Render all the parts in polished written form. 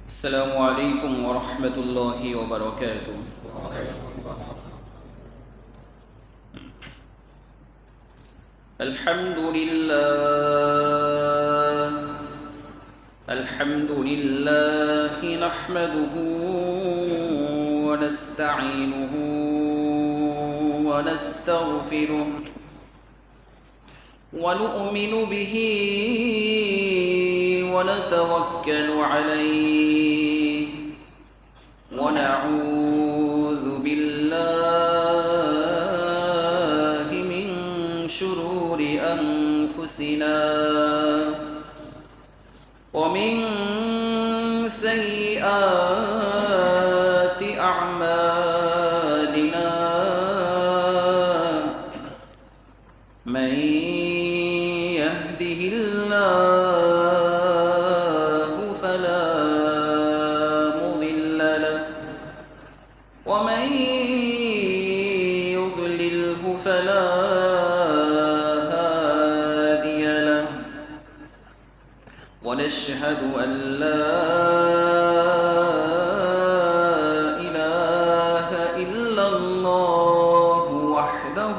السلام عليكم ورحمة الله وبركاته. الحمد لله نحمده ونستعينه ونستغفره ونؤمن به ونتوكل عليه ونعوذ بالله من شرور أنفسنا ومن سيئات أعمالنا من يهده الله فلا مضل له ومن يضلله فلا هادي له ونشهد أن لا إله إلا الله وحده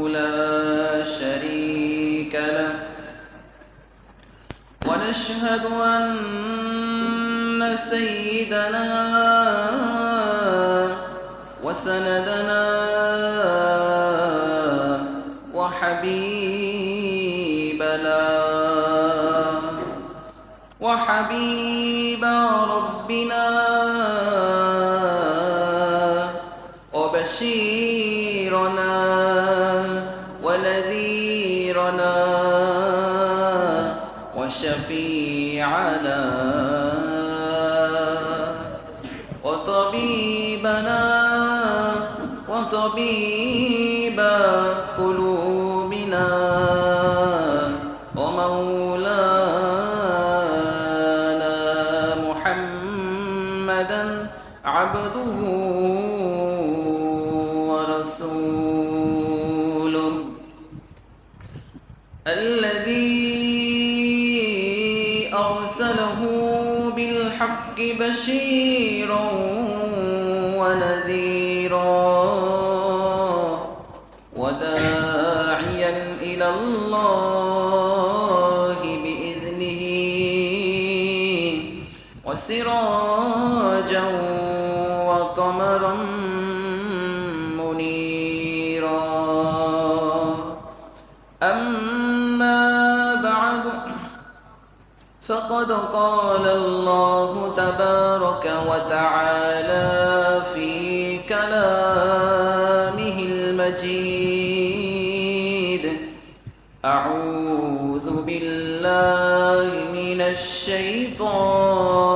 لا شريك له ونشهد أن سيدنا وسندنا وحبيب ربنا وبشيرنا ونذيرنا وشفيعنا وطبيبنا وطبيب قلوبنا ومولانا محمدا عبده ورسوله الذي أرسله بالحق بشيرا ونذيرا وداعيا إلى الله بإذنه وسراجا وقمرا منيرا أما بعد فقد قال الله تبارك وتعالى في كلامه المجيد أعوذ بالله من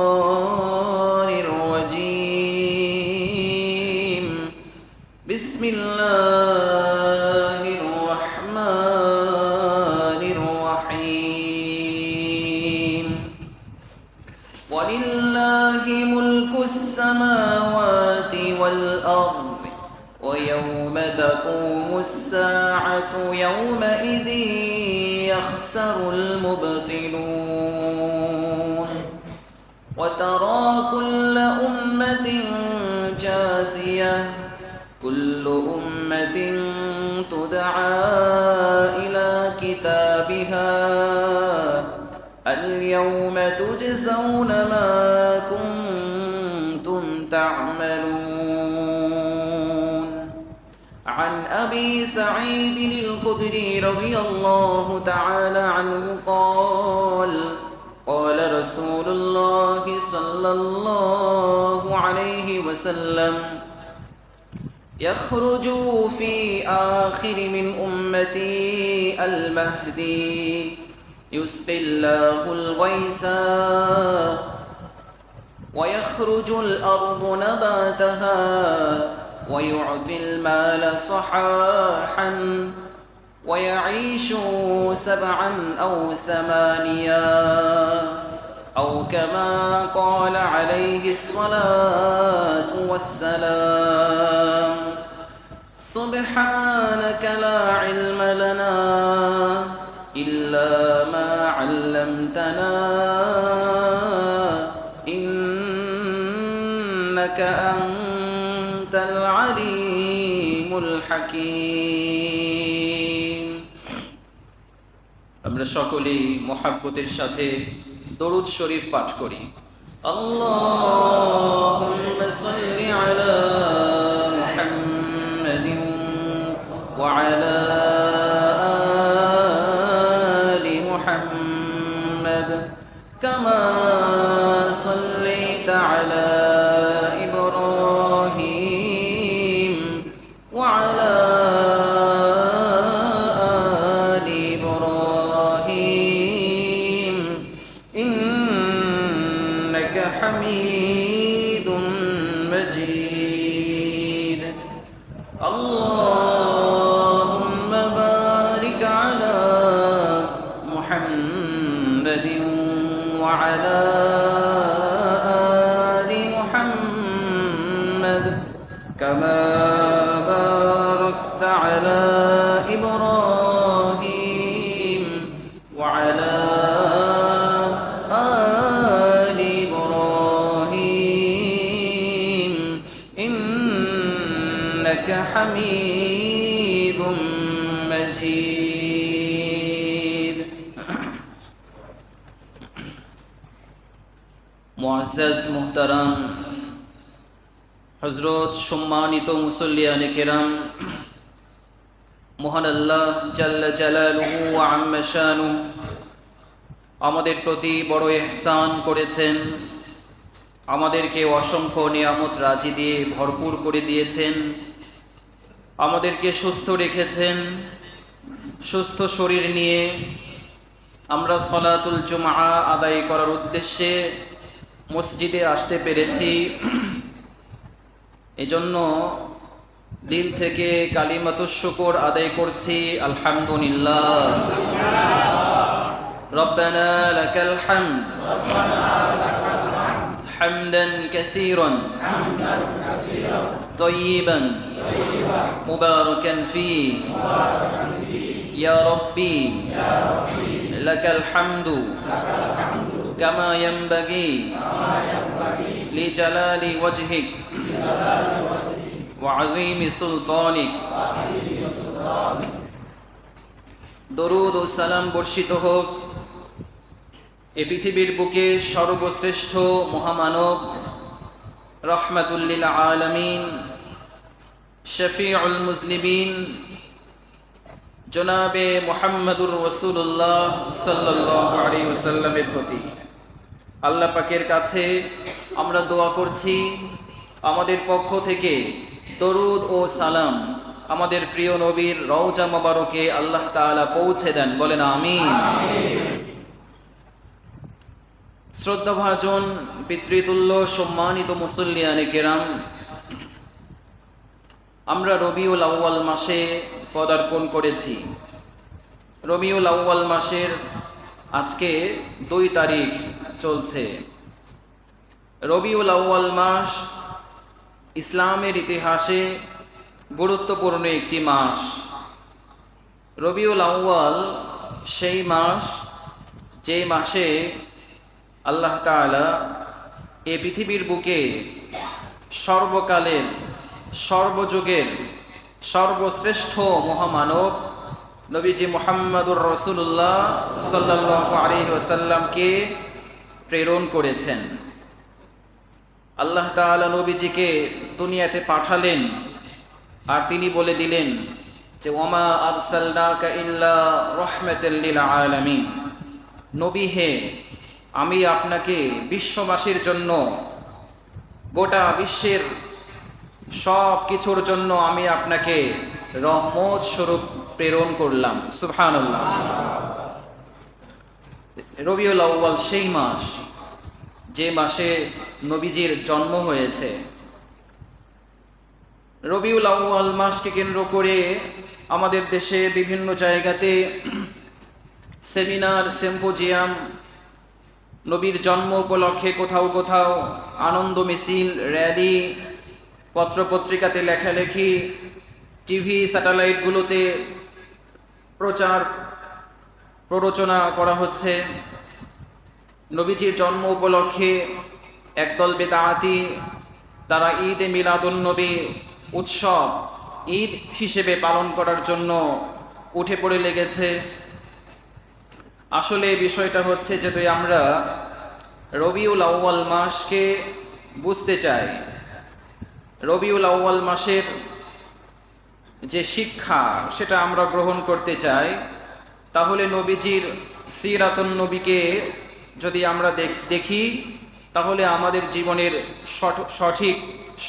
الشيطان الرجيم بسم الله الرحمن الرحيم ولله ملك السماوات والأرض ويوم تقوم الساعة يومئذ يخسر المبطلون وترى كل أمة جاثية كل أمة تدعى إلى كتابها اليوم تجزون ما كنتم تعملون عن أبي سعيد الخدري رضي الله تعالى عنه قال قال رسول الله صلى الله عليه وسلم يخرج في آخر من أمتي المهدي يسقي الله الغيث ويخرج الأرض نباتها ويعطي المال صحاحا ويعيش 7 أو 8 أو كما قال عليه الصلاة والسلام سبحانك لا علم لنا إلا ما علمتنا إن إنك أنت العليم الحكيم আমরা সকলেই মুহাব্বতের সাথে দরুদ শরীফ পাঠ করি। আল্লাহুম্মা সাল্লি আলা মুহাম্মাদিন ওয়া আলা আলি মুহাম্মাদ কামা সাল্লাইতা আলা ইব্রাহিম ওয়া আলা حميد مجيد اللهم بارك على محمد وعلى آل محمد كما باركت على إبراهيم وعلى حميد مجيد মুআজ্জাজ মুহতারাম হযরত সম্মানিত মুসল্লিয়ানে কেরাম, মহান আল্লাহ জাল্লা জালালুহু ওয়া আম্মা শানুহু আমাদের প্রতি বড় ইহসান করেছেন। আমাদেরকে অসংখ্য নিয়ামত রাজি দিয়ে ভরপুর করে দিয়েছেন। আমাদেরকে সুস্থ রেখেছেন। সুস্থ শরীর নিয়ে আমরা সলাতুল জুমআ আদায় করার উদ্দেশ্যে মসজিদে আসতে পেরেছি। এজন্য দিল থেকে কালিমাতুশ শুকর আদায় করছি, আলহামদুলিল্লাহ। রব্বানা লাকাল হামদ হামদান কাসীরান طيبا مباركا فيه يا ربي لك الحمد كما ينبغي لجلال وجهك وعظيم سلطانك। দরুদ ও সালাম বর্ষিত হোক এই পৃথিবীর বুকে সর্বশ্রেষ্ঠ মহামানব রহমাতুল লিল আলামিন শফিউল মুজনিবিন জনাবে মুহাম্মদুর রাসূলুল্লাহ সাল্লাল্লাহু আলাইহি ওয়াসাল্লামের প্রতি। আল্লাহ পাকের কাছে আমরা দোয়া করছি আমাদের পক্ষ থেকে দরুদ ও সালাম আমাদের প্রিয় নবীর রওজা মোবারকে আল্লাহ তাআলা পৌঁছে দেন, বলেন আমিন। শ্রদ্ধাভাজন পিতৃতুল্য সম্মানিত মুসল্লিয়ানে কেরাম, আমরা রবিউল আউয়াল মাসে পদার্পণ করেছি। রবিউল আউয়াল মাসের আজকে 2 তারিখ চলছে। রবিউল আউয়াল মাস ইসলামের ইতিহাসে গুরুত্বপূর্ণ একটি মাস। রবিউল আউয়াল সেই মাস যে মাসে আল্লাহ তাআলা এই পৃথিবীর বুকে সর্বকালের সর্বযুগের সর্বশ্রেষ্ঠ মহামানব নবীজি মুহাম্মদুর রাসূলুল্লাহ সাল্লাল্লাহু আলাইহি ওয়াসাল্লামকে প্রেরণ করেছেন। আল্লাহ তাআলা নবীজিকে দুনিয়াতে পাঠালেন আর তিনি বলে দিলেন যে ওয়ামা আরসালনাকা ইল্লা রাহমাতাল লিল আলামিন, নবী হে, আমি আপনাকে বিশ্ববাসীর জন্য, গোটা বিশ্বের সব কিছুর জন্য আমি আপনাকে রহমত স্বরূপ প্রেরণ করলাম। সুবহানাল্লাহ। রবিউল আউয়াল সেই মাস যে মাসে নবীজির জন্ম হয়েছে। রবিউল আউয়াল মাসকে কেন্দ্র করে আমাদের দেশে বিভিন্ন জায়গাতে সেমিনার, সিম্পোজিয়াম, নবীর জন্ম উপলক্ষে কোথাও কোথাও আনন্দ মিছিল, র্যালি, পত্রপত্রিকাতে লেখালেখি, টিভি স্যাটেলাইটগুলোতে প্রচার প্ররোচনা করা হচ্ছে। নবীজির জন্ম উপলক্ষে একদল বেদাতি তারা ঈদে মিলাদুন্নবী উৎসব ঈদ হিসেবে পালন করার জন্য উঠে পড়ে লেগেছে। আসলে বিষয়টা হচ্ছে যদি আমরা রবিউল আউয়াল মাসকে বুঝতে চাই, রবিউল আউয়াল মাসের যে শিক্ষা সেটা আমরা গ্রহণ করতে চাই, তাহলে নবীজির সিরাতুন নবীকে যদি আমরা দেখি, তাহলে আমাদের জীবনের সঠিক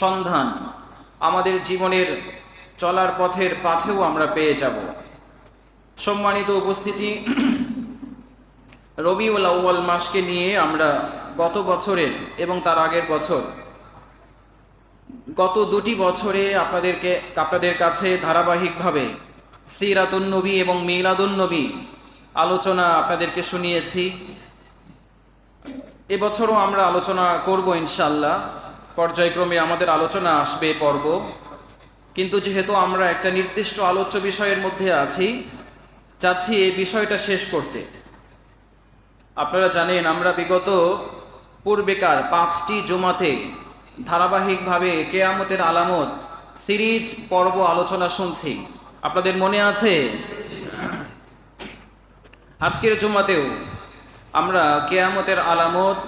সন্ধান, আমাদের জীবনের চলার পথের পাথেও আমরা পেয়ে যাব। সম্মানিত উপস্থিতি, রবিউল আউয়াল মাসকে নিয়ে আমরা গত বছরের এবং তার আগের বছর, গত 2টি বছরে আপনাদের কাছে ধারাবাহিকভাবে সিরাতুন নবী এবং মিলাদুন নবী আলোচনা আপনাদেরকে শুনিয়েছি। এবছরও আমরা আলোচনা করব ইনশাআল্লাহ, পর্যায়ক্রমে আমাদের আলোচনা আসবে পর্ব। কিন্তু যেহেতু আমরা একটা নির্দিষ্ট আলোচ্য বিষয়ের মধ্যে আছি, চাচ্ছি এই বিষয়টা শেষ করতে। আপনারা জানেন আমরা বিগত পূর্বেকার 5টি জুমাতে ধারাবাহিকভাবে কেয়ামতের আলামত সিরিজ পর্ব আলোচনা শুনছি। আপনাদের মনে আছে? আজকের জুমাতেও আমরা কেয়ামতের আলামত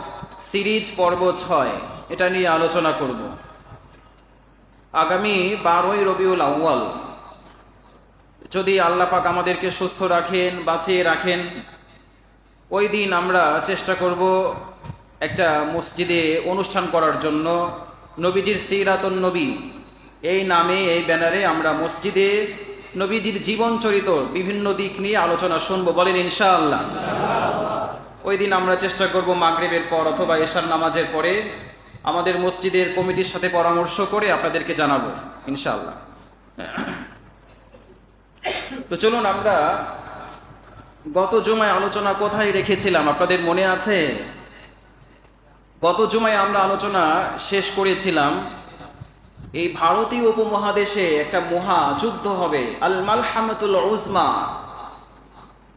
সিরিজ পর্ব 6 এটা নিয়ে আলোচনা করব। আগামী 12ই রবিউল আউয়াল যদি আল্লাহ পাক আমাদেরকে সুস্থ রাখেন, বাঁচিয়ে রাখেন, ওই দিন আমরা চেষ্টা করব একটা মসজিদে অনুষ্ঠান করার জন্য। নবীজির সিরাতুন নবী এই নামে, এই ব্যানারে আমরা মসজিদে নবীজির জীবন চরিত্র বিভিন্ন দিক নিয়ে আলোচনা শুনবো। বলেন ইনশাআল্লাহ। ওই দিন আমরা চেষ্টা করব মাগরিবের পর অথবা এশার নামাজের পরে আমাদের মসজিদের কমিটির সাথে পরামর্শ করে আপনাদেরকে জানাবো ইনশাআল্লাহ। তো চলুন আমরা গত জুমায় আলোচনা কোথায় রেখেছিলাম আপনাদের মনে আছে? গত জুমায় আমরা আলোচনা শেষ করেছিলাম এই ভারতীয় উপমহাদেশে একটা মহাযুদ্ধ হবে, আল মালহামাতুল উজমা,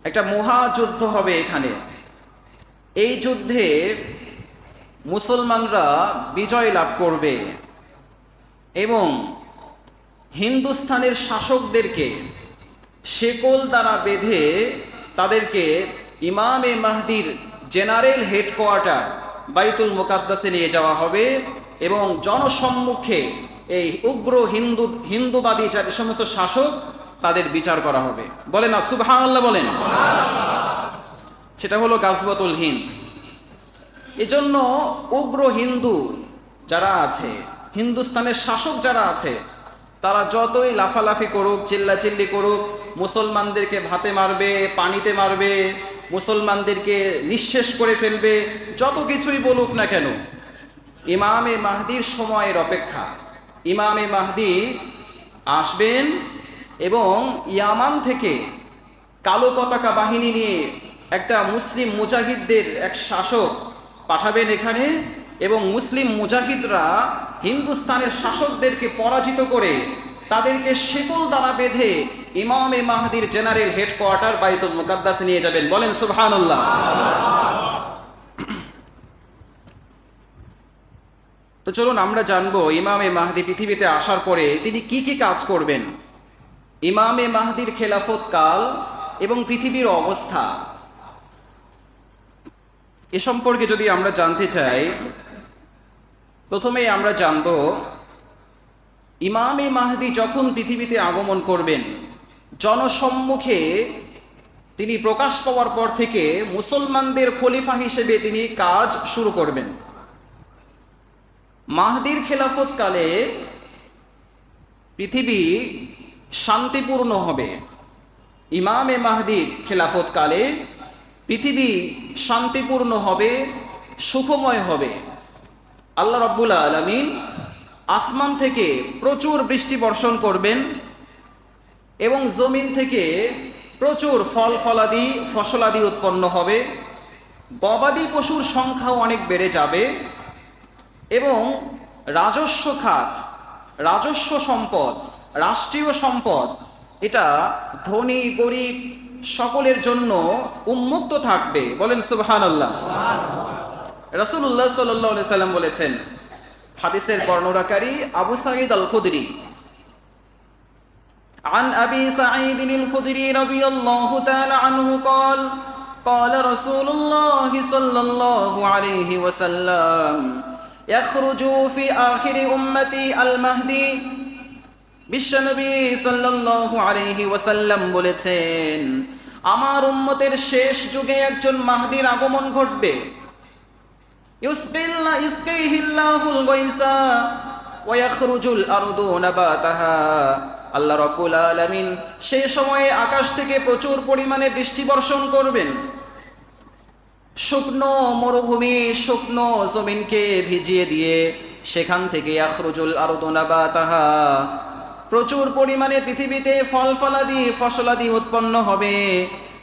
একটা মহাযুদ্ধ হবে এখানে। এই যুদ্ধে মুসলমানরা বিজয় লাভ করবে এবং হিন্দুস্তানের শাসকদেরকে শেকল দ্বারা বেঁধে তাদেরকে ইমামে মাহদির জেনারেল হেডকোয়ার্টার বাইতুল মুকাদ্দাসে নিয়ে যাওয়া হবে এবং জনসম্মুখে এই উগ্র হিন্দুবাদী যে সমস্ত শাসক তাদের বিচার করা হবে। বলে না সুবহানাল্লাহ, বলেন। সেটা হলো গাজওয়াতুল হিন্দ। এজন্য উগ্র হিন্দু যারা আছে, হিন্দুস্তানের শাসক যারা আছে, তারা যতই লাফালাফি করুক, চিল্লাচিল্লি করুক, মুসলমানদেরকে ভাতে মারবে, পানিতে মারবে, মুসলমানদেরকে নিঃশেষ করে ফেলবে, যত কিছুই বলুক না কেন, ইমামে মাহদির সময়ের অপেক্ষা। ইমামে মাহদি আসবেন এবং ইয়ামান থেকে কালো পতাকা বাহিনী নিয়ে একটা মুসলিম মুজাহিদদের এক শাসক পাঠাবেন এখানে, এবং মুসলিম মুজাহিদরা হিন্দুস্তানের শাসকদেরকে পরাজিত করে তাদেরকে শেকল দ্বারা বেঁধে ইমামে মাহদির জেনারেল হেডকোয়ার্টার বাইতুল মুকাদ্দাসে নিয়ে যাবেন। বলেন সুবহানাল্লাহ। তো চলুন আমরা জানবো ইমামে মাহদি পৃথিবীতে আসার পরে তিনি কি কি কাজ করবেন, ইমামে মাহদির খেলাফত কাল এবং পৃথিবীর অবস্থা। এ সম্পর্কে যদি আমরা জানতে চাই, প্রথমেই আমরা জানব ইমামে মাহদি যখন পৃথিবীতে আগমন করবেন, জনসম্মুখে তিনি প্রকাশ পাওয়ার পর থেকে মুসলমানদের খলিফা হিসেবে তিনি কাজ শুরু করবেন। মাহদির খেলাফত কালে পৃথিবী শান্তিপূর্ণ হবে। ইমামে মাহদির খেলাফত কালে পৃথিবী শান্তিপূর্ণ হবে, সুখময় হবে। আল্লাহ রাব্বুল আলামিন আসমান থেকে প্রচুর বৃষ্টি বর্ষণ করবেন এবং জমিন থেকে প্রচুর ফলাদি ফসলাদি উৎপন্ন হবে। গবাদি পশুর সংখ্যাও অনেক বেড়ে যাবে এবং রাজস্ব খাত, রাজস্ব সম্পদ, রাষ্ট্রীয় সম্পদ, এটা ধনী গরিব সকলের জন্য উন্মুক্ত থাকবে। বলেন সুবহানাল্লাহ। রাসূলুল্লাহ সাল্লাল্লাহু আলাইহি সাল্লাম বলেছেন, হাদিসের বর্ণনাকারী আবু সাঈদ আল খুদরি। عن أبي سعيد الخدري رضي الله تعالى عنه قال قال رسول الله صلى الله عليه وسلم يخرج في آخر أمتي المهدي বিশ্বনবী সাল্লাল্লাহু আলাইহি ওয়াসাল্লাম বলেছেন, আমার উম্মতের শেষ যুগে একজন মাহদীর আগমন ঘটবে। ইউসকিহিল্লাহুল গায়সা ওয়া ইয়াখরুজুল আরদু নাবাতাহা। আল্লাহ রাব্বুল আলামিন সেই সময়ে আকাশ থেকে প্রচুর পরিমাণে বৃষ্টি বর্ষণ করবেন। শুকনো মরুভূমি, শুকনো জমিনকে ভিজিয়ে দিয়ে সেখান থেকে ইয়াখরুজুল আরদু নাবাতাহা, প্রচুর পরিমাণে পৃথিবীতে ফল ফলাদি ফসলাদি উৎপন্ন হবে।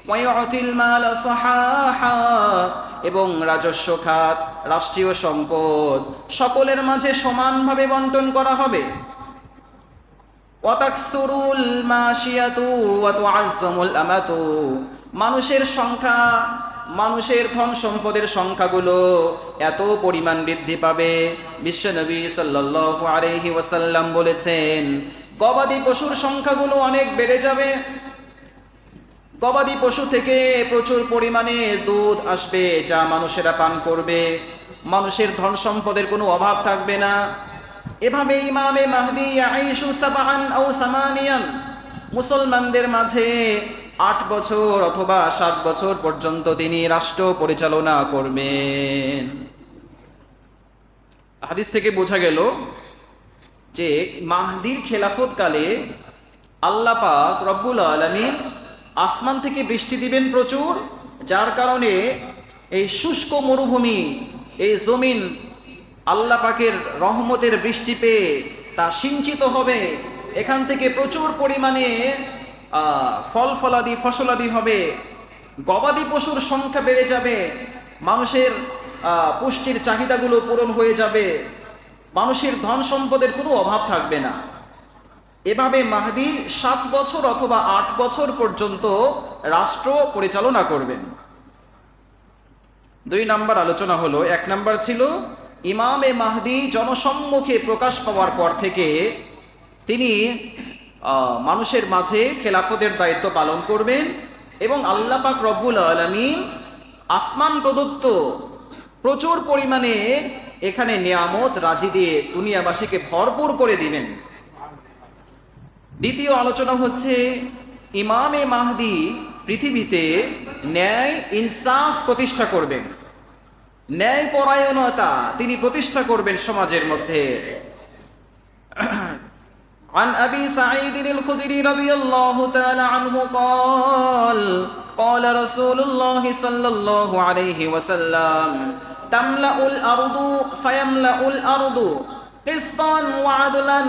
ওয়ায়ুতিল মাল সাহাহা, এবং রাজস্ব খাত, রাষ্ট্রীয় সম্পদ সকলের মাঝে সমানভাবে বন্টন করা হবে। ওয়াতাকসুরুল মাশিয়াতু ওয়া তুআজ্জামুল আমাতু, মানুষের সংখ্যা, মানুষের ধন সম্পদের সংখ্যাগুলো এত পরিমাণ বৃদ্ধি পাবে। বিশ্বনবী সাল্লাল্লাহু আলাইহি ওয়াসাল্লাম বলেছেন, গবাদি পশুর সংখ্যাগুলো অনেক বেড়ে যাবে। গবাদি পশু থেকে প্রচুর পরিমাণে দুধ আসবে, যা মানুষেরা পান করবে। মানুষের ধন সম্পদের কোনো অভাব থাকবে না। এভাবে ইমামে মাহদী ইয়াঈশু সাবআন আও সামানিয়ান, মুসলমানদের মাঝে 8 বছর অথবা 7 বছর পর্যন্ত তিনি রাষ্ট্র পরিচালনা করবেন। হাদিস থেকে বোঝা গেল যে মাহদীর খেলাফত কালে আল্লাহ পাক রব্বুল আলামিন আসমান থেকে বৃষ্টি দিবেন প্রচুর, যার কারণে এই শুষ্ক মরুভূমি, এই জমিন আল্লাহ পাকের রহমতের বৃষ্টি পেয়ে তা সিঞ্চিত হবে। এখান থেকে প্রচুর পরিমাণে ফল ফলাদি ফসলাদি হবে। গবাদি পশুর সংখ্যা বেড়ে যাবে, মানুষের পুষ্টির চাহিদাগুলো পূরণ হয়ে যাবে, মানুষের ধন সম্পদের কোনো অভাব থাকবে না। এভাবে মাহদী 7 বছর অথবা 8 বছর পর্যন্ত রাষ্ট্র পরিচালনা করবেন। 2 নাম্বার আলোচনা হলো, 1 নাম্বার ছিল ইমামে মাহদী জনসম্মুখে প্রকাশ পাওয়ার পর থেকে তিনি মানুষের মাঝে খেলাফতের দায়িত্ব পালন করবেন এবং আল্লাহ পাক রব্বুল আলামিন আসমান প্রদত্ত প্রচুর পরিমাণে এখানে নিয়ামত রাজি দিয়ে দুনিয়াবাসীকে ভরপুর করে দিবেন। দ্বিতীয় আলোচনা হচ্ছে, ইমামে মাহদী পৃথিবীতে ন্যায় ইনসাফ প্রতিষ্ঠা করবেন, ন্যায় পরায়ণতা তিনি প্রতিষ্ঠা করবেন সমাজের মধ্যে। عن أبي سعيد الخدري رضي الله تعالى عنه قال قال رسول الله صلى الله عليه وسلم تملأ الأرض فيملأ الأرض قسطا وعدلا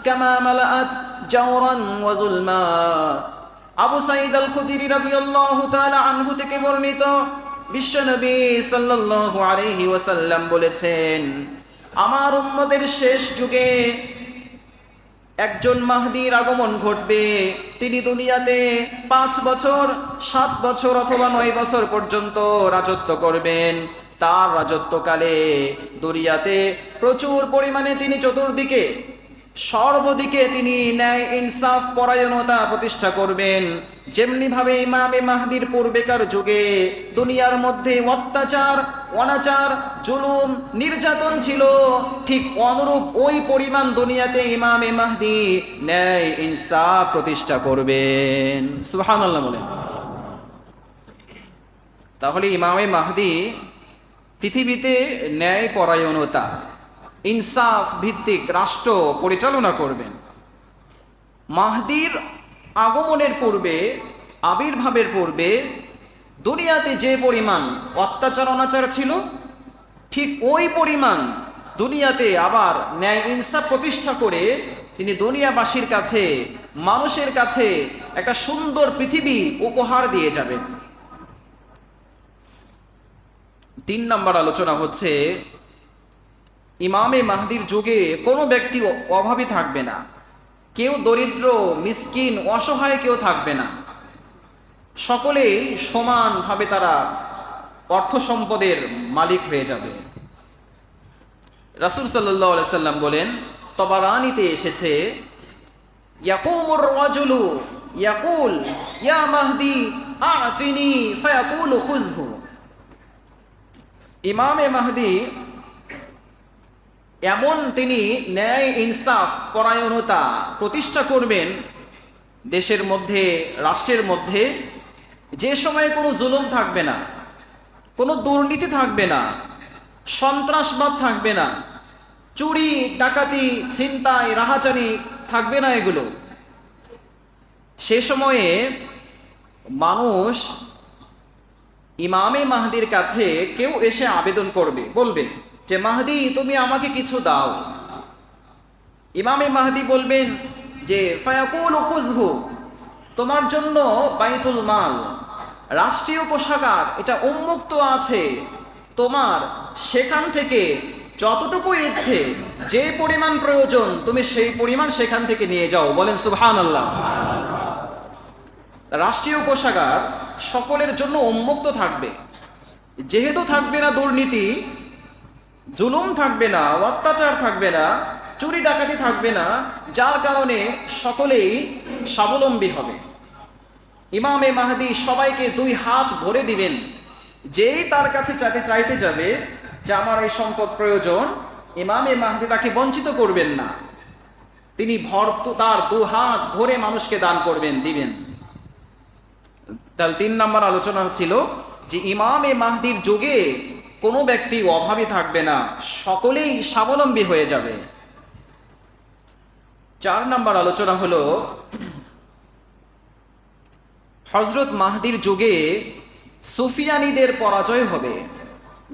كما ملأت جورا وظلما। আবু সাঈদ আল খুদরি রাদিয়াল্লাহু তাআলা আনহু থেকে বর্ণিত, বিশ্বনবী সাল্লাল্লাহু আলাইহি ওয়াসাল্লাম বলেছেন, আমার উম্মতের শেষ যুগে একজন মাহদীর আগমন ঘটবে। তিনি দুনিয়াতে 5 বছর 7 বছর অথবা 9 বছর পর্যন্ত রাজত্ব করবেন। তার রাজত্বকালে দুনিয়াতে প্রচুর পরিমাণে তিনি চতুর্দিকে সর্বদিকে তিনি ন্যায় ইনসাফ পরায়ণতা প্রতিষ্ঠা করবেন। যেমনি ভাবে ইমামে মাহদীর পূর্বেকার যুগে দুনিয়ার মধ্যে অত্যাচার, অনাচার, জুলুম, নির্যাতন ছিল, ঠিক অনুরূপ ওই পরিমাণ দুনিয়াতে ইমামে মাহদী ন্যায় ইনসাফ প্রতিষ্ঠা করবেন। সুবহানাল্লাহ বলেন। তাহলে ইমামে মাহদী পৃথিবীতে ন্যায় পরায়ণতা, ইনসাফ ভিত্তিক রাষ্ট্র পরিচালনা করবেন। মাহদীর আগমনের পূর্বে, আবির্ভাবের পূর্বে দুনিয়াতে যে পরিমাণ অত্যাচার অনাচার ছিল, ঠিক ওই পরিমাণ দুনিয়াতে আবার ন্যায় ইনসাফ প্রতিষ্ঠা করে তিনি দুনিয়াবাসীর কাছে, মানুষের কাছে একটা সুন্দর পৃথিবী উপহার দিয়ে যাবেন। 3 নম্বর আলোচনা হচ্ছে, ইমামে মাহদীর যুগে কোনো ব্যক্তি অভাবী থাকবে না, কেউ দরিদ্র, মিসকিন, অসহায় কেউ থাকবে না। সকলেই সমানভাবে তারা অর্থ সম্পদের মালিক হয়ে যাবে। রাসূল সাল্লাল্লাহু আলাইহি সাল্লাম বলেন, তবারানীতে এসেছে, ইয়াকুমুর রাজুলু ইয়াকুল ইয়া মাহদি আ'তিনি ফায়াকুলু খুযহু। ইমামে মাহদি এমন তিনি ন্যায় ইনসাফ পরায়ণতা প্রতিষ্ঠা করবেন দেশের মধ্যে, রাষ্ট্রের মধ্যে, যে সময়ে কোনো জুলুম থাকবে না, কোনো দুর্নীতি থাকবে না, সন্ত্রাসবাদ থাকবে না, চুরি ডাকাতি ছিনতাই রাহাজানি থাকবে না এগুলো। সে সময়ে মানুষ ইমামে মাহদির কাছে কেউ এসে আবেদন করবে, বলবে যে মাহদি তুমি আমাকে কিছু দাও। ইমামে মাহদি বলবেন যে ফায়াকুলু খুযহু, তোমার জন্য বাইতুল মাল, রাষ্ট্রীয় কোষাগার এটা উন্মুক্ত আছে, তোমার সেখান থেকে যতটুকু ইচ্ছে, যে পরিমাণ প্রয়োজন তুমি সেই পরিমাণ সেখান থেকে নিয়ে যাও। বলেন সুবহানাল্লাহ। রাষ্ট্রীয় কোষাগার সকলের জন্য উন্মুক্ত থাকবে, যেহেতু থাকবে না দুর্নীতি, জুলুম থাকবে না, অত্যাচার থাকবে না, চুরি ডাকাতি থাকবে না, যার কারণে সকলেই স্বাবলম্বী হবে। ইমামে মাহদি সবাইকে 2 হাত ভরে দিবেন, যেই তার কাছে চাইতে যাবে যে আমার এই সম্পদ প্রয়োজন, ইমামে মাহদি তাকে বঞ্চিত করবেন না, তিনি তার 2 হাত ভরে মানুষকে দান করবেন, দিবেন। তাহলে 3 নম্বর আলোচনা ছিল যে ইমামে মাহদির যুগে কোনো ব্যক্তি অভাবী থাকবে না, সকলেই স্বাবলম্বী হয়ে যাবে। 4 নম্বর আলোচনা হলো হযরত মাহদির যুগে সুফিয়ানীদের পরাজয় হবে।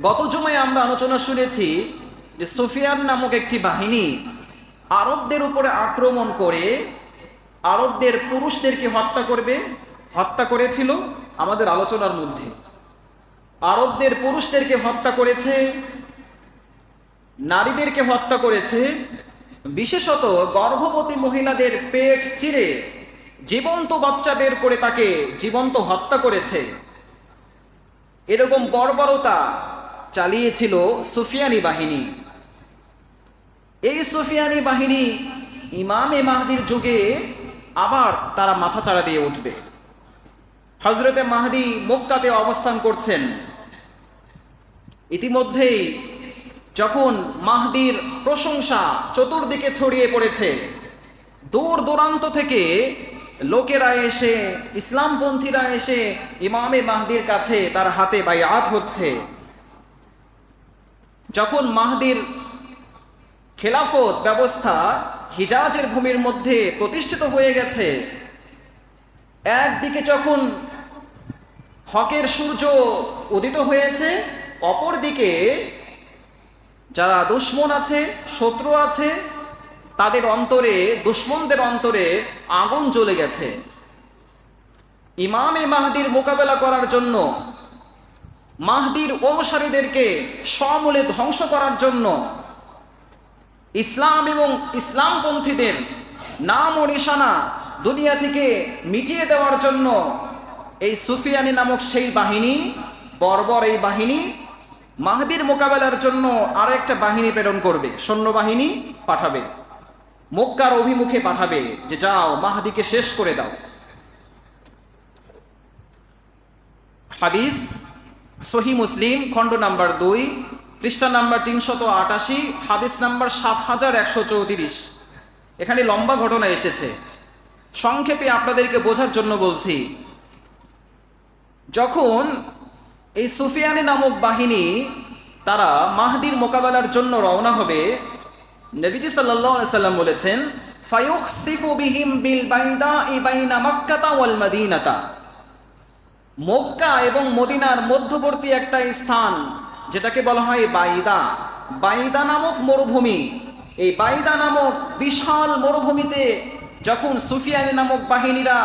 গত জুমায় আমরা আলোচনা শুনেছি যে সুফিয়ান নামক একটি বাহিনী আরবদের উপরে আক্রমণ করে আরবদের পুরুষদেরকে হত্যা করেছিল। আমাদের আলোচনার মধ্যে আরবদের পুরুষদেরকে হত্যা করেছে, নারীদেরকে হত্যা করেছে, বিশেষত গর্ভবতী মহিলাদের পেট চিরে জীবন্ত বাচ্চা বের করে তাকে জীবন্ত হত্যা করেছে। এরকম বর্বরতা চালিয়েছিল সুফিয়ানি বাহিনী। এই সুফিয়ানি বাহিনী ইমামে মাহদির যুগে আবার তারা মাথাচাড়া দিয়ে উঠবে। হযরতে মাহদি মক্কাতে অবস্থান করছেন। ইতিমধ্যেই যখন মাহদির প্রশংসা চতুর্দিকে ছড়িয়ে পড়েছে, দূর দূরান্ত থেকে লোকেরা এসে, ইসলামপন্থীরা এসে ইমামে মাহদির কাছে তার হাতে বাইআত হচ্ছে। যখন মাহদির খেলাফত ব্যবস্থা হিজাজের ভূমির মধ্যে প্রতিষ্ঠিত হয়ে গেছে, একদিকে যখন হকের সূর্য উদিত হয়েছে, অপরদিকে যারা দুশমন আছে, শত্রু আছে, তাদের অন্তরে, দুশমনদের অন্তরে আগুন জ্বলে গেছে। ইমামে মাহদির মোকাবেলা করার জন্য, মাহদির অনুসারীদেরকে সমূলে ধ্বংস করার জন্য, ইসলাম এবং ইসলামপন্থীদের নাম ও নিশানা দুনিয়া থেকে মিটিয়ে দেওয়ার জন্য এই সুফিয়ানি নামক সেই বাহিনী, বর্বর এই বাহিনী মাহদির মোকাবেলার জন্য আরো একটা বাহিনী প্রেরণ করবে, সৈন্যবাহিনী পাঠাবে, মক্কার অভিমুখে পাঠাবে যে যাও মাহদিকে শেষ করে দাও। হাদিস সহিহ মুসলিম খণ্ড নাম্বার 2 পৃষ্ঠা নাম্বার 388, হাদিস নাম্বার 7134। এখানে লম্বা ঘটনা এসেছে, সংক্ষেপে আপনাদেরকে বোঝার জন্য বলছি। যখন এই সুফিয়ানি নামক বাহিনী তারা মাহদির মোকাবেলার জন্য রওনা হবে, নবীজি সাল্লাল্লাহু আলাইহি সাল্লাম বলেছেন, ফায়ুখসিফু বিহিম বিল বাইদাই বাইনা মক্কাতা ওয়াল মদিনাতা। মক্কা এবং মদিনার মধ্যবর্তী একটা স্থান যেটাকে বলা হয় বাইদা, বাইদা নামক মরুভূমি। এই বাইদা নামক বিশাল মরুভূমিতে যখন সুফিয়ানি নামক বাহিনীরা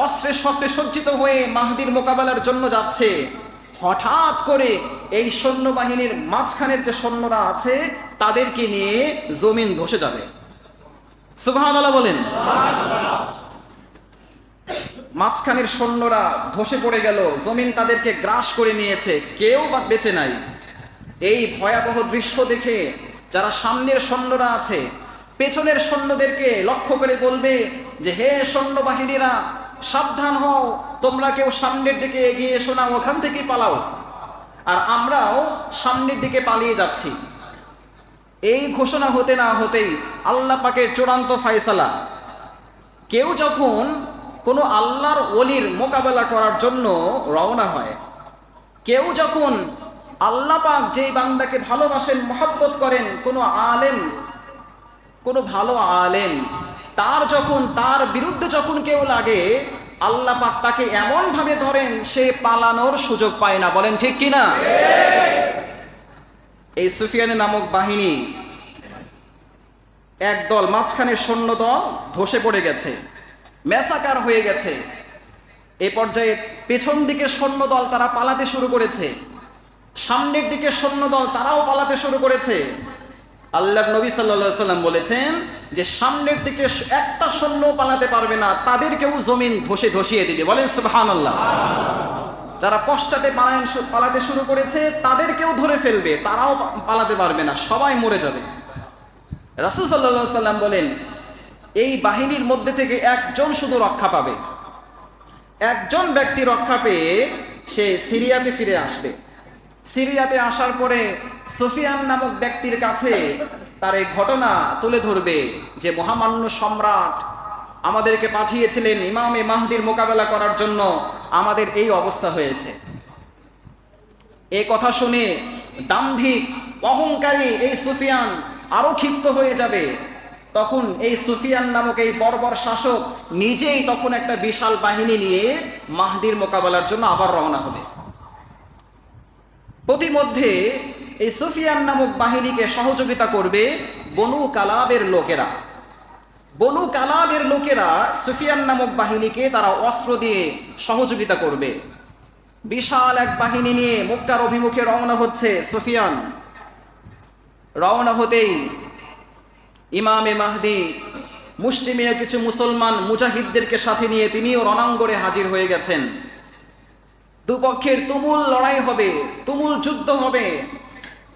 অস্ত্রে শস্ত্রে সজ্জিত হয়ে মাহদির মোকাবেলার জন্য যাচ্ছে, হঠাৎ করে এই সৈন্যবাহিনীর মাঝখানের যে সৈন্যরা আছে তাদেরকে নিয়ে জমিন ধসে যাবে। সুবহানাল্লাহ বলেন। মাঝখানের সৈন্যরা ধসে পড়ে গেল, জমিন তাদেরকে গ্রাস করে নিয়েছে, কেউ বা বেঁচে নাই। এই ভয়াবহ দৃশ্য দেখে যারা সামনের সৈন্যরা আছে পেছনের সৈন্যদেরকে লক্ষ্য করে বলবে যে হে সৈন্যবাহিনীরা, সাবধান হও, তোমরা কেউ সামনের দিকে এগিয়ে এসো না, ওখান থেকে পালাও। আর আমরাও সামনের দিকে পালিয়ে যাচ্ছি। এই ঘোষণা হতে না হতেই আল্লাহ পাকের চূড়ান্ত ফায়সালা, কেউ যখন কোনো আল্লাহর ওলির মোকাবেলা করার জন্য রওনা হয়, কেউ যখন আল্লাহ পাক যেই বান্দাকে ভালোবাসেন, মহব্বত করেন, কোনো আলেম, কোনো ভালো আলেম, তার বিরুদ্ধে যখন কেউ লাগে, আল্লাহ পাক তাকে এমন ভাবে ধরেন সে পালানোর সুযোগ পায় না। বলেন ঠিক কিনা? এই সুফিয়ানের নামক বাহিনী একদল, মাঝখানের সৈন্যদল ধসে পড়ে গেছে, ম্যাসাকার হয়ে গেছে। এই পর্যায়ে পেছন দিকে সৈন্যদল তারা পালাতে শুরু করেছে, সামনের দিকে সৈন্যদল তারাও পালাতে শুরু করেছে। আল্লাহ নবী সাল্লাল্লাহু আলাইহি ওয়াসাল্লাম বলেছেন যে সামনের দিকে একটা সৈন্য পালাতে পারবে না, তাদেরকেও জমিন ধসিয়ে দিবে। বলেন সুবহানাল্লাহ। যারা পশ্চাতে পালাতে শুরু করেছে তাদেরকেও ধরে ফেলবে, তারাও পালাতে পারবে না, সবাই মরে যাবে। রাসূল সাল্লাল্লাহু আলাইহি ওয়াসাল্লাম বলেন এই বাহিনীর মধ্যে থেকে একজন শুধু রক্ষা পাবে। একজন ব্যক্তি রক্ষা পেয়ে সে সিরিয়াতে ফিরে আসবে। সিরিয়াতে আসার পরে সুফিয়ান নামক ব্যক্তির কাছে তার এই ঘটনা তুলে ধরবে যে মহামান্য সম্রাট আমাদেরকে পাঠিয়েছিলেন ইমামে মাহদির মোকাবেলা করার জন্য, আমাদের এই অবস্থা হয়েছে। এই কথা শুনে দাম্ভিক অহংকারী এই সুফিয়ান আরো ক্ষিপ্ত হয়ে যাবে। তখন এই সুফিয়ান নামক এই বর্বর শাসক নিজেই তখন একটা বিশাল বাহিনী নিয়ে মাহদির মোকাবেলার জন্য আবার রওনা হবে। প্রতিমধ্যে এই সুফিয়ান নামক বাহিনীকে সহযোগিতা করবে বনু কালাবের লোকেরা। বনু কালাবের লোকেরা সুফিয়ান নামক বাহিনীকে তারা অস্ত্র দিয়ে সহযোগিতা করবে। বিশাল এক বাহিনী নিয়ে মক্কার অভিমুখে রওনা হচ্ছে সুফিয়ান। রওনা হতেই ইমামে মাহদি মুসলিমীয় কিছু মুসলমান মুজাহিদদেরকে সাথে নিয়ে তিনিও রণাঙ্গনে হাজির হয়ে গেছেন। দুপক্ষের তুমুল লড়াই হবে, তুমুল যুদ্ধ হবে।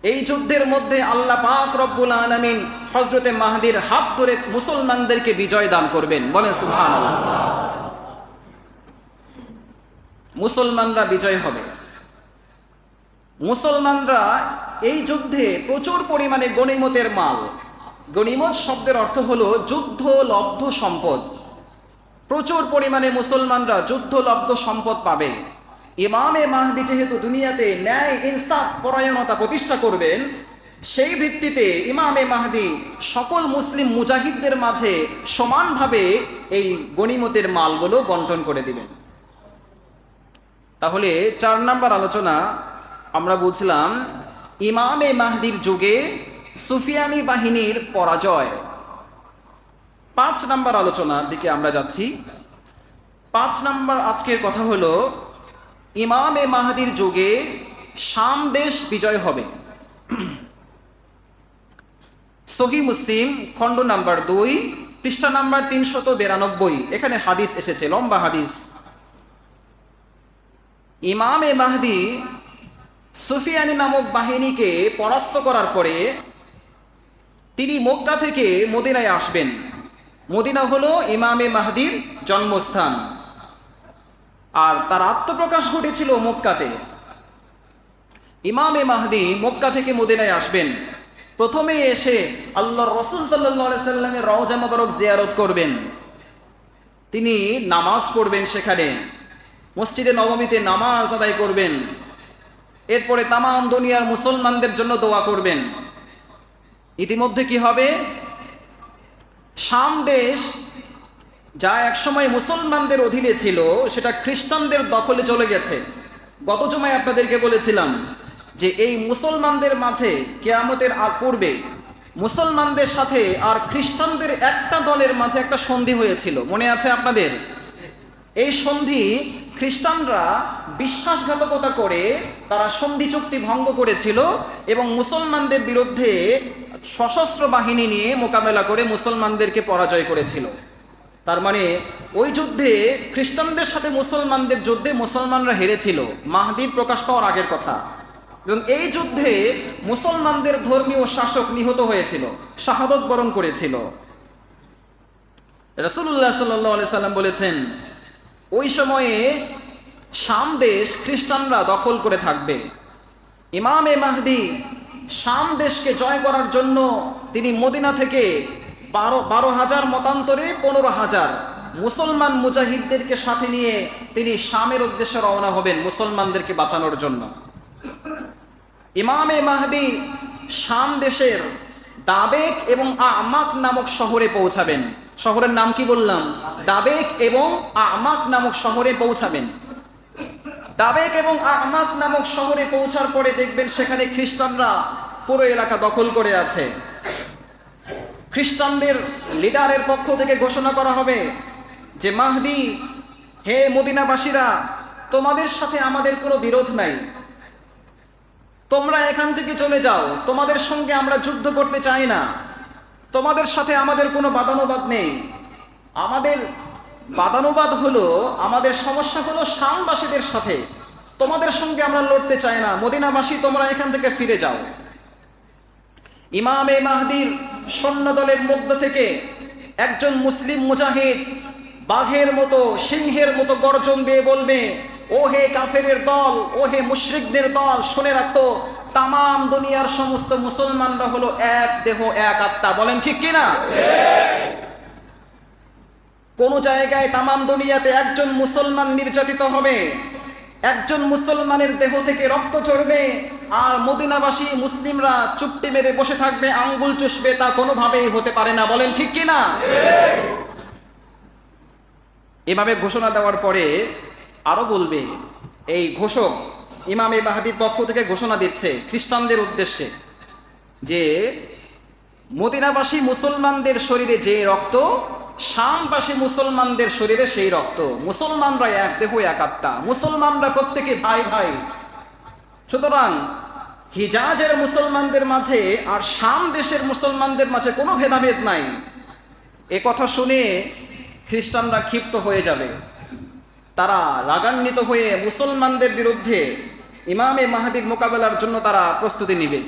এই যুদ্ধের মধ্যে আল্লাহ পাক রব্বুল আলামিন হযরতে মাহদির হাত ধরে মুসলমানদেরকে বিজয় দান করবেন। বলেন সুবহানাল্লাহ। মুসলমানরা বিজয় হবে। মুসলমানরা এই যুদ্ধে প্রচুর পরিমাণে গনিমতের মাল, গনিমত শব্দের অর্থ হলো যুদ্ধ লব্ধ সম্পদ, প্রচুর পরিমাণে মুসলমানরা যুদ্ধ লব্ধ সম্পদ পাবে। ইমামে মাহদি যেহেতু দুনিয়াতে ন্যায় ইনসাফ পরায়ণতা প্রতিষ্ঠা করবেন, সেই ভিত্তিতে ইমামে মাহদি সকল মুসলিম মুজাহিদদের মাঝে সমানভাবে এই গনিমতের মালগুলো বন্টন করে দিবেন। তাহলে 4 নম্বর আলোচনা আমরা বুঝলাম ইমামে মাহদির যুগে সুফিয়ানি বাহিনীর পরাজয়। 5 নম্বর আলোচনার দিকে আমরা যাচ্ছি। 5 নম্বর আজকের কথা হলো ইমামে মাহদির যুগে শাম দেশ বিজয় হবে। সহিহ মুসলিম খণ্ড নাম্বার 2 পৃষ্ঠা নাম্বার 392 এখানে হাদিস এসেছে, লম্বা হাদিস। ইমামে মাহদি সুফিয়ানি নামক বাহিনীকে পরাস্ত করার পরে তিনি মক্কা থেকে মদিনায় আসবেন। মদিনা হলো ইমামে মাহদির জন্মস্থান, আর তার আত্মপ্রকাশ ঘটেছিল মক্কাতে। ইমামে মাহদি মক্কা থেকে মদিনায় আসবেন। প্রথমে এসে আল্লাহর রাসূল সাল্লাল্লাহু আলাইহি সাল্লামের রওজা মোবারক জিয়ারত করবেন। তিনি নামাজ পড়বেন, সেখানে মসজিদে নববীতে নামাজ আদায় করবেন। এরপরে তামাম দুনিয়ার মুসলমানদের জন্য দোয়া করবেন। ইতিমধ্যে কি হবে, শাম দেশ যা একসময় মুসলমানদের অধীনে ছিল সেটা খ্রিস্টানদের দখলে চলে গেছে। গত জুমায় আপনাদেরকে বলেছিলাম যে এই মুসলমানদের মাঝে কিয়ামতের পূর্বে মুসলমানদের সাথে আর খ্রিস্টানদের একটা দলের মাঝে একটা সন্ধি হয়েছিল, মনে আছে আপনাদের? এই সন্ধি খ্রিস্টানরা বিশ্বাসঘাতকতা করে তারা সন্ধি চুক্তি ভঙ্গ করেছিল এবং মুসলমানদের বিরুদ্ধে সশস্ত্র বাহিনী নিয়ে মোকাবেলা করে মুসলমানদেরকে পরাজয় করেছিল। তার মানে ওই যুদ্ধে খ্রিস্টানদের সাথে মুসলমানদের যুদ্ধে মুসলমানরা হেরেছিল। মাহদির প্রকাশ পাওয়ার আগের কথা। এবং এই যুদ্ধে মুসলমানদের ধর্মীয় শাসক নিহত হয়েছিল, শাহাদত বরণ করেছিল। রাসূলুল্লাহ সাল্লাল্লাহু আলাইহি সাল্লাম বলেছেন, ওই সময়ে শাম দেশ খ্রিস্টানরা দখল করে থাকবে। ইমামে মাহদি শাম দেশকে জয় করার জন্য তিনি মদিনা থেকে 12,000 মতান্তরে 15,000 মুসলমান মুজাহিদদেরকে সাথে নিয়ে তিনি শামের উদ্দেশ্যে রওনা হবেন মুসলমানদেরকে বাঁচানোর জন্য। ইমামে মাহদি শাম দেশের দাবেক এবং আমাক নামক শহরে পৌঁছাবেন। শহরের নাম কি বললাম? দাবেক এবং আমাক নামক শহরে পৌঁছাবেন। দাবেক এবং আমাক নামক শহরে পৌঁছার পরে দেখবেন সেখানে খ্রিস্টানরা পুরো এলাকা দখল করে আছে। খ্রিস্টানদের লিডারের পক্ষ থেকে ঘোষণা করা হবে যে, মাহদি, হে মদিনাবাসীরা, তোমাদের সাথে আমাদের কোনো বিরোধ নাই, তোমরা এখান থেকে চলে যাও, তোমাদের সঙ্গে আমরা যুদ্ধ করতে চাই না, তোমাদের সাথে আমাদের কোনো বাদানুবাদ নেই। আমাদের বাদানুবাদ হলো, আমাদের সমস্যা হলো শামবাসীদের সাথে, তোমাদের সঙ্গে আমরা লড়তে চাই না, মদিনাবাসী তোমরা এখান থেকে ফিরে যাও। ইমামে মাহদির সৈন্যদলের মধ্য থেকে একজন মুসলিম মুজাহিদ বাঘের মতো, সিংহের মতো গর্জন দিয়ে বলবে, ও হে কাফেরের দল, ও হে মুশরিকদের দল, শুনে রাখো, তামাম দুনিয়ার সমস্ত মুসলমানরা হলো এক দেহ এক আত্মা। বলেন ঠিক কিনা? কোন জায়গায় তামাম দুনিয়াতে একজন মুসলমান নির্যাতিত হবে, একজন মুসলমানের দেহ থেকে রক্ত ঝরবে, আর মদিনাবাসী মুসলিমরা চুপটি মেরে বসে থাকবে, আঙ্গুল চুষবে, তা কোনোভাবেই হতে পারে না। বলেন ঠিক কিনা? এভাবে ঘোষণা দেওয়ার পরে আরো বলবে, এই ঘোষক ইমামে মাহদির পক্ষ থেকে ঘোষণা দিচ্ছে খ্রিস্টানদের উদ্দেশ্যে যে, মদিনাবাসী মুসলমানদের শরীরে যে রক্ত, শামবাসী মুসলমানদের শরীরে সেই রক্ত। মুসলমানরা এক দেহ এক আত্মা, মুসলমানরা প্রত্যেকে ভাই ভাই। সুতরাং হিজাজের মুসলমানদের মাঝে আর শাম দেশের মুসলমানদের মাঝে কোনো ভেদাভেদ নাই। এ কথা শুনে খ্রিস্টানরা ক্ষিপ্ত হয়ে যাবে, তারা রাগান্বিত হয়ে মুসলমানদের বিরুদ্ধে ইমামে মাহদির মোকাবেলার জন্য তারা প্রস্তুতি নিবে।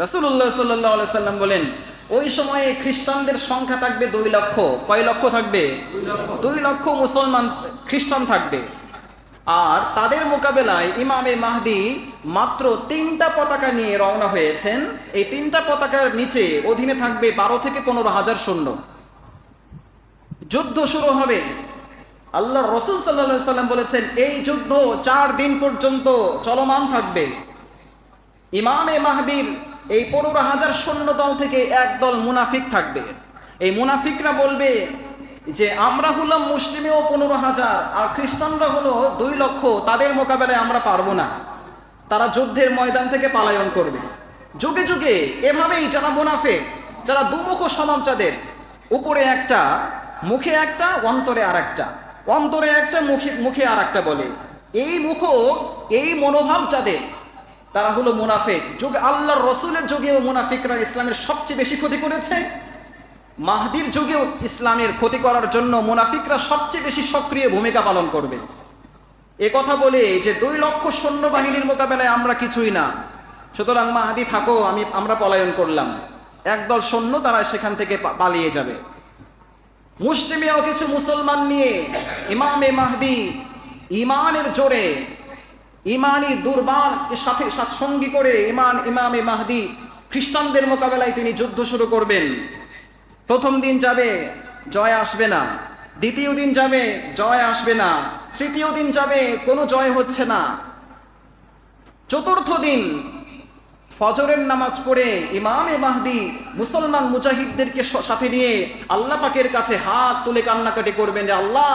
রাসূলুল্লাহ সাল্লাল্লাহু আলাইহি সাল্লাম বলেন, ওই সময়ে খ্রিস্টানদের সংখ্যা থাকবে 2 লক্ষ। কয় লক্ষ থাকবে? 2 লক্ষ মুসলমান খ্রিস্টান থাকবে। আর তাদের মোকাবেলায় ইমামে মাহদি মাত্র 3টা পতাকা নিয়ে রওনা হয়েছেন। এই 3টা পতাকার নিচে অধীনে থাকবে 12 থেকে 15,000 সৈন্য। যুদ্ধ শুরু হবে। আল্লাহর রাসূল সাল্লাল্লাহু আলাইহি সাল্লাম বলেছেন, এই যুদ্ধ 4 দিন পর্যন্ত চলমান থাকবে। ইমামে মাহদির এই 15,000 সৈন্য দল থেকে একদল মুনাফিক থাকবে। এই মুনাফিকরা বলবে যে, আমরা হলাম মুসলিমেও 15,000 আর খ্রিস্টানরা হলো 2 লক্ষ, তাদের মোকাবেলায় আমরা পারবো না। তারা যুদ্ধের ময়দান থেকে পলায়ন করবে। যুগে যুগে এভাবেই যারা মুনাফিক, যারা দুমুখ স্বভাব, যাদের উপরে একটা, মুখে একটা, অন্তরে আর একটা, অন্তরে একটা, মুখে আর একটা বলে, এই মুখ, এই মনোভাব যাদের, তারা হলো মুনাফিক। যুগে আল্লাহর রসুলের যুগেও মুনাফিকরা ইসলামের সবচেয়ে বেশি ক্ষতি করেছে। মাহদির যুগেও ইসলামের ক্ষতি করার জন্য মুনাফিকরা সবচেয়ে বেশি সক্রিয় ভূমিকা পালন করবে। এ কথা বলে যে 2 লক্ষ সৈন্যবাহিনীর মোকাবেলায় আমরা কিছুই না, সুতরাং মাহদি থাকো, আমরা পলায়ন করলাম। একদল সৈন্য তারা সেখান থেকে পালিয়ে যাবে। মুসলিমেও কিছু মুসলমান নিয়ে ইমামে মাহদি ইমানের জোরে, ইমানি দুর্বলকে সাথে সঙ্গী করে ইমামে মাহদি খ্রিস্টানদের মোকাবেলায় তিনি যুদ্ধ শুরু করবেন। প্রথম দিন যাবে, জয় আসবে না। দ্বিতীয় দিন যাবে, জয় আসবে না। তৃতীয় দিন যাবে, কোনো জয় হচ্ছে না। চতুর্থ দিন ফজরের নামাজ পড়ে ইমামে মাহদি মুসলমান মুজাহিদদেরকে সাথে নিয়ে আল্লাহ পাকের কাছে হাত তুলে কান্নাকাটি করবেন যে, আল্লাহ,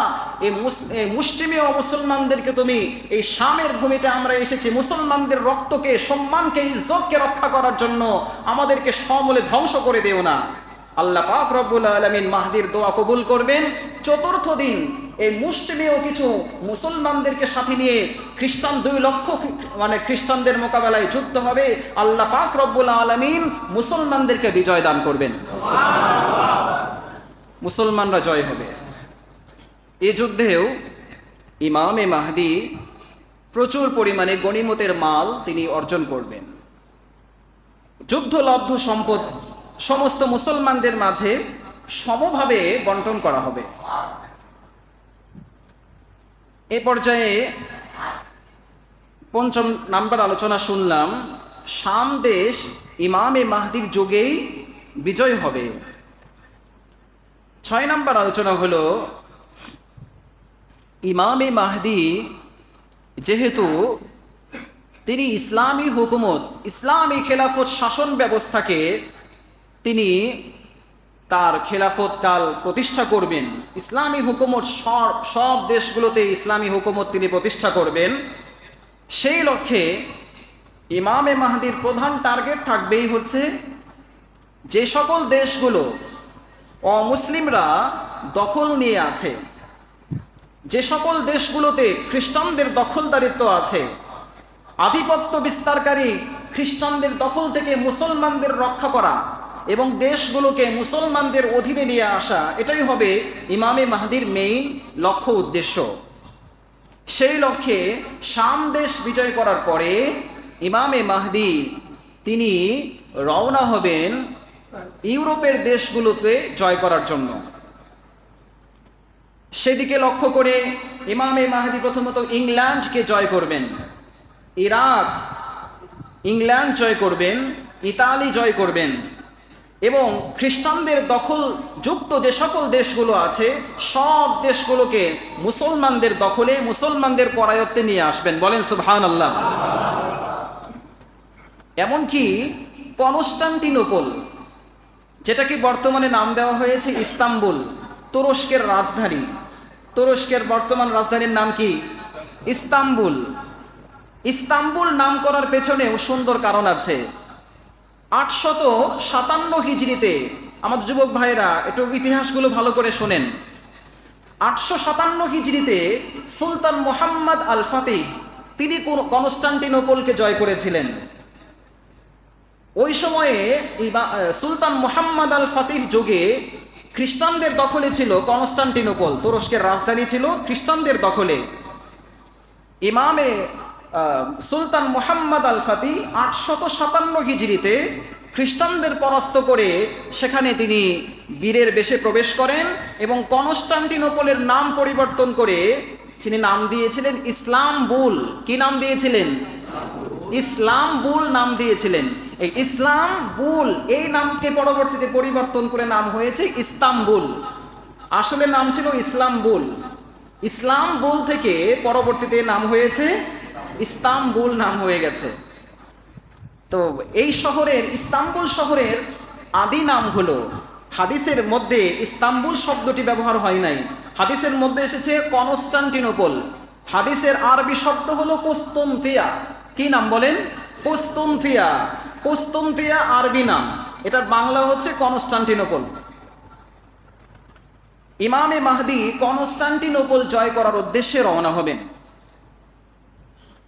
এই মুসলিমীয় মুসলমানদেরকে তুমি, এই শামের ভূমিতে আমরা এসেছি, মুসলমানদের রক্তকে, সম্মানকে, ইজ্জতকে রক্ষা করার জন্য আমাদেরকে সমূলে ধ্বংস করে দিও না। আল্লাহ পাক রব্বুল আলামিন মাহদির দোয়া কবুল করবেন। চতুর্থ দিন এই মুসলিমীয় কিছু মুসলমানদেরকে সাথে নিয়ে খ্রিস্টান 2 লক্ষ খ্রিস্টানদের মোকাবেলায় যুদ্ধ হবে। আল্লাহ পাক রব্বুল আলামিন মুসলমানদেরকে বিজয় দান করবেন, মুসলমানরা জয় হবে। এই যুদ্ধেও ইমামে মাহদি প্রচুর পরিমাণে গনিমতের মাল তিনি অর্জন করবেন। যুদ্ধলব্ধ সম্পদ সমস্ত মুসলমানদের মাঝে সমভাবে বন্টন করা হবে। এ পর্যায়ে ৫ম নাম্বার আলোচনা শুনলাম, শাম দেশ ইমামে মাহদির যুগেই বিজয় হবে। ৬ নাম্বার আলোচনা হলো, ইমামে মাহদি যেহেতু তিনি ইসলামী হুকুমত, ইসলামী খেলাফত শাসন ব্যবস্থাকে তিনি তার খেলাফত কাল প্রতিষ্ঠা করবেন, ইসলামী হুকুমত সব দেশগুলোতে ইসলামী হুকুমত তিনি প্রতিষ্ঠা করবেন, সেই লক্ষ্যে ইমামে মাহদির প্রধান টার্গেট থাকবেই হচ্ছে যে সকল দেশগুলো অমুসলিমরা দখল নিয়ে আছে, যে সকল দেশগুলোতে খ্রিস্টানদের দখলদারিত্ব আছে, আধিপত্য বিস্তারকারী খ্রিস্টানদের দখল থেকে মুসলমানদের রক্ষা করা এবং দেশগুলোকে মুসলমানদের অধীনে নিয়ে আসা, এটাই হবে ইমামে মাহদির মেইন লক্ষ্য উদ্দেশ্য। সেই লক্ষ্যে শাম দেশ বিজয় করার পরে ইমামে মাহদি তিনি রওনা হবেন ইউরোপের দেশগুলোতে জয় করার জন্য। সেদিকে লক্ষ্য করে ইমামে মাহদি প্রথমত ইংল্যান্ডকে জয় করবেন, ইরাক, ইংল্যান্ড জয় করবেন, ইতালি জয় করবেন এবং খ্রিস্টানদের দখল যুক্ত যে সকল দেশগুলো আছে সব দেশগুলোকে মুসলমানদের দখলে, মুসলমানদের করায়ত্তে নিয়ে আসবেন। বলেন সুবহানাল্লাহ। এমনকি কনস্টান্টিনোপল, যেটাকে বর্তমানে নাম দেওয়া হয়েছে ইস্তাম্বুল, তুরস্কের রাজধানী, তুরস্কের বর্তমান রাজধানীর নাম কি? ইস্তাম্বুল। ইস্তাম্বুল নাম করার পেছনেও সুন্দর কারণ আছে। 857 হিজরিতে, আমাদের যুবক ভাইরা একটু ইতিহাসগুলো ভালো করে শোনেন, 857 হিজরিতে সুলতান মুহাম্মদ আল ফাতিহ তিনি কনস্টান্টিনোপলকে জয় করেছিলেন। ওই সময়ে সুলতান মুহাম্মদ আল ফাতিহ যুগে খ্রিস্টানদের দখলে ছিল কনস্টান্টিনোপল, তুরস্কের রাজধানী ছিল খ্রিস্টানদের দখলে। ইমামে সুলতান মুহাম্মদ আল ফাতিহ 857 হিজরিতে খ্রিস্টানদের পরাস্ত করে সেখানে তিনি বীরের বেশে প্রবেশ করেন এবং কনস্টান্টিনোপলের নাম পরিবর্তন করে তিনি নাম দিয়েছিলেন ইসলামবুল। কি নাম দিয়েছিলেন? ইসলামবুল নাম দিয়েছিলেন। এই ইসলামবুল এই নামকে পরবর্তীতে পরিবর্তন করে নাম হয়েছে ইস্তাম্বুল। আসলে নাম ছিল ইসলামবুল, ইসলামবুল থেকে পরবর্তীতে নাম হয়েছে ইস্তাম্বুল নাম হয়ে গেছে। তো এই শহরের, ইস্তাম্বুল শহরের আদি নাম হলো, হাদিসের মধ্যে ইস্তাম্বুল শব্দটি ব্যবহার হয় নাই, হাদিসের মধ্যে এসেছে কনস্টান্টিনোপল। হাদিসের আরবি শব্দ হলো কুস্তুনতিয়া। কি নাম বলেন? কুস্তুনতিয়া। কুস্তুনতিয়া আরবি নাম, এটার বাংলা হচ্ছে কনস্টান্টিনোপল। ইমামে মাহদি কনস্টান্টিনোপল জয় করার উদ্দেশ্যে রওনা হবেন।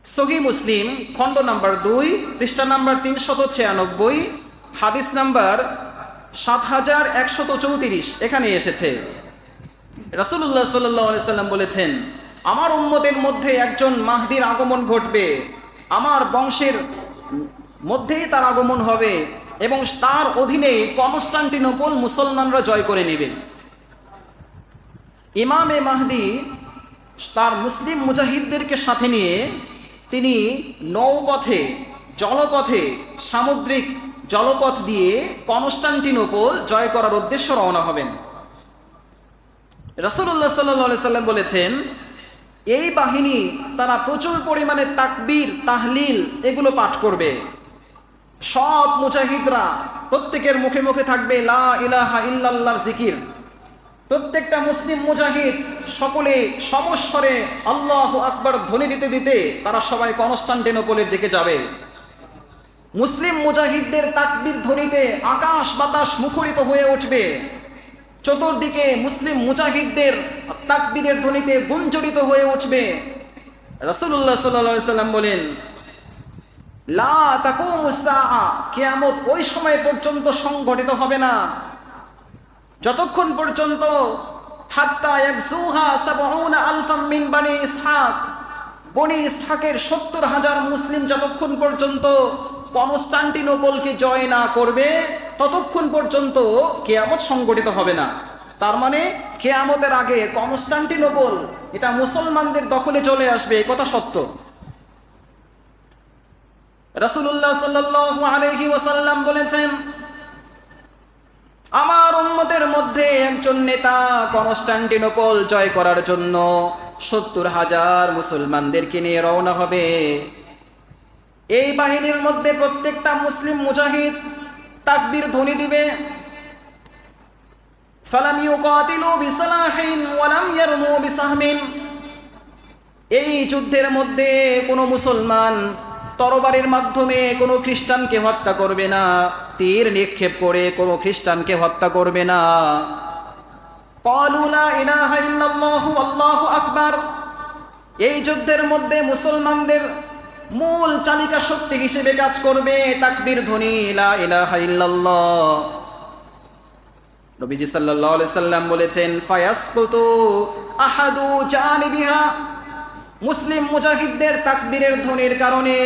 সহিহ মুসলিম খণ্ড নাম্বার 2 পৃষ্ঠা নাম্বার 396 হাদিস নাম্বার 7134 এখানে এসেছে, রাসূলুল্লাহ সাল্লাল্লাহু আলাইহি সাল্লাম বলেছেন, আমার উম্মতের মধ্যে একজন মাহদির আগমন ঘটবে, আমার বংশের মধ্যেই তার আগমন হবে এবং তার অধীনে কনস্টান্টিনোপল মুসলমানরা জয় করে নেবে। ইমামে মাহদি তার মুসলিম মুজাহিদদেরকে সাথে নিয়ে তিনি নৌপথে, জলপথে, সামুদ্রিক জলপথ দিয়ে কনস্টান্টিনোপল জয় করার উদ্দেশ্যে রওনা হবেন। রাসূলুল্লাহ সাল্লাল্লাহু আলাইহি সাল্লাম বলেছেন, এই বাহিনী তারা প্রচুর পরিমাণে তাকবীর, তাহলিল এগুলো পাঠ করবে। সব মুজাহিদরা প্রত্যেকের মুখে মুখে থাকবে লা ইলাহা ইল্লাল্লাহর জিকির। প্রত্যেকটা মুসলিম মুজাহিদ সকলে সমস্বরে আল্লাহু আকবার ধ্বনি দিতে দিতে তারা সবাই কনস্টান্টিনোপলের দিকে যাবে। মুসলিম মুজাহিদদের তাকবীর ধ্বনিতে আকাশ বাতাস মুখরিত হয়ে উঠবে। চতুর্দিকে মুসলিম মুজাহিদদের তাকবীরের ধ্বনিতে গুঞ্জরিত হয়ে উঠবে। রাসূলুল্লাহ সাল্লাল্লাহু আলাইহি সাল্লাম বলেন, লা তাকুমুস সাআ, কিয়ামত ওই সময় পর্যন্ত সংঘটিত হবে না যতক্ষণ পর্যন্ত হাত্তা ইয়াকসুহা ৭০ আলফাম মিন বানি ইসহাক, বনি ইসহাকের 70,000 মুসলিম যতক্ষণ পর্যন্ত কনস্টান্টিনোপলকে জয় না করবে ততক্ষণ পর্যন্ত কিয়ামত সংগঠিত হবে না। তার মানে কিয়ামতের আগে কনস্টান্টিনোপল এটা মুসলমানদের দখলে চলে আসবে, এই কথা সত্য। রাসূলুল্লাহ সাল্লাল্লাহু আলাইহি ওয়াসাল্লাম বলেছেন, আমার উম্মতের মধ্যে একজন নেতা কনস্টান্টিনোপল জয় করার জন্য 70,000 মুসলমানদেরকে নিয়ে রওনা হবে। এই বাহিনীর মধ্যে প্রত্যেকটা মুসলিম মুজাহিদ তাকবীর ধ্বনি দিবে। ফালাম ইউকাতিলু বিসালাহিন ওয়ালাম ইয়ারমু বিসাহমিন। এই যুদ্ধের মধ্যে কোনো মুসলমান তরবারির মাধ্যমে কোনো খ্রিস্টানকে হত্যা করবে না, তীর নিক্ষেপ করে কোনো খ্রিস্টানকে হত্যা করবে না। ক্বালু লা ইলাহা ইল্লাল্লাহু আল্লাহু আকবার। এই যুদ্ধের মধ্যে মুসলমানদের মূল চালিকা শক্তি হিসেবে কাজ করবে তাকবীর ধ্বনি, লা ইলাহা ইল্লাল্লাহ। নবীজি সাল্লাল্লাহু আলাইহি সাল্লাম বলেছেন, ফায়াসকুতু আহাদু জানিবিহা। মুসলিম মুজাহিদদের তাকবীরের ধ্বনির কারণে